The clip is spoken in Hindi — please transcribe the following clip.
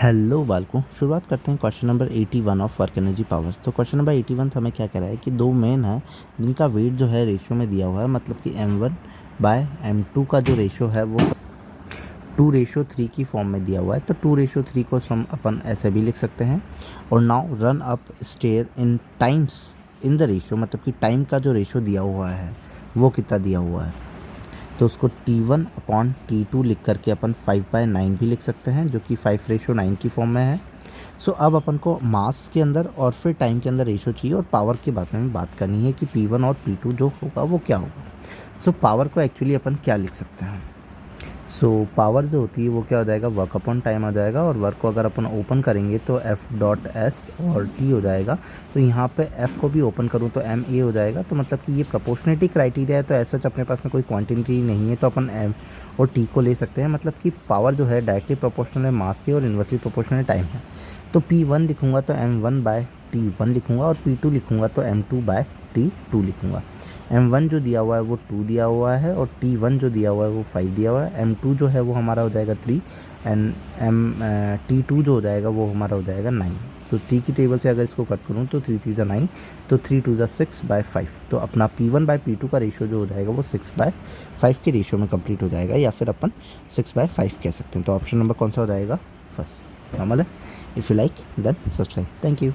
हेलो बालकों, शुरुआत करते हैं question number 81 of work energy powers. तो क्वेश्चन नंबर 81 हमें क्या कह रहा है कि दो मेन है जिनका वेट जो है रेशियो में दिया हुआ है, मतलब कि m1/m2 का जो रेशियो है वो 2:3 की फॉर्म में दिया हुआ है। तो 2:3 को हम अपन ऐसे भी लिख सकते हैं। और now run up stair in times in the ratio, मतलब कि टाइम का जो रेशियो दिया हुआ है वो कितना दिया हुआ है। तो उसको T1/T2 लिख करके अपन 5/9 भी लिख सकते हैं, जो कि 5:9 की फॉर्म में है। सो अब अपन को मास के अंदर और फिर टाइम के अंदर रेशियो चाहिए और पावर के बारे में बात करनी है कि P1 और P2 जो होगा वो क्या होगा। सो पावर को एक्चुअली अपन क्या लिख सकते हैं। सो पावर जो होती है वो क्या हो जाएगा, वर्क अपॉन टाइम आ जाएगा। और वर्क को अगर अपन ओपन करेंगे तो F.S और T हो जाएगा। तो यहाँ पे F को भी ओपन करूँ तो MA हो जाएगा। तो मतलब कि ये प्रोपोर्शनलिटी क्राइटेरिया है, तो ऐसा अपने पास में कोई क्वांटिटी नहीं है, तो अपन M और T को ले सकते हैं। मतलब कि पावर जो है डायरेक्टली प्रोपोर्शनल है मास के और इन्वर्सली प्रोपोर्शनल टाइम है। तो P1 लिखूँगा तो M1/T1 लिखूँगा और P2 लिखूँगा तो M2/T2 लिखूँगा। M1 जो दिया हुआ है वो 2 दिया हुआ है और T1 जो दिया हुआ है वो 5 दिया हुआ है। M2 जो है वो हमारा हो जाएगा 3 एंड T2 जो हो जाएगा वो हमारा हो जाएगा 9। तो T की टेबल से अगर इसको कट करूँ तो 3 3 9, तो 3 2 6/5। तो अपना P1/P2 का रेशियो जो हो जाएगा वो 6/5 के रेशियो में कंप्लीट हो जाएगा, या फिर अपन 6/5 कह सकते हैं। तो ऑप्शन नंबर कौन सा हो जाएगा, फर्स्ट। नॉर्मल है। If you like then subscribe. Thank you.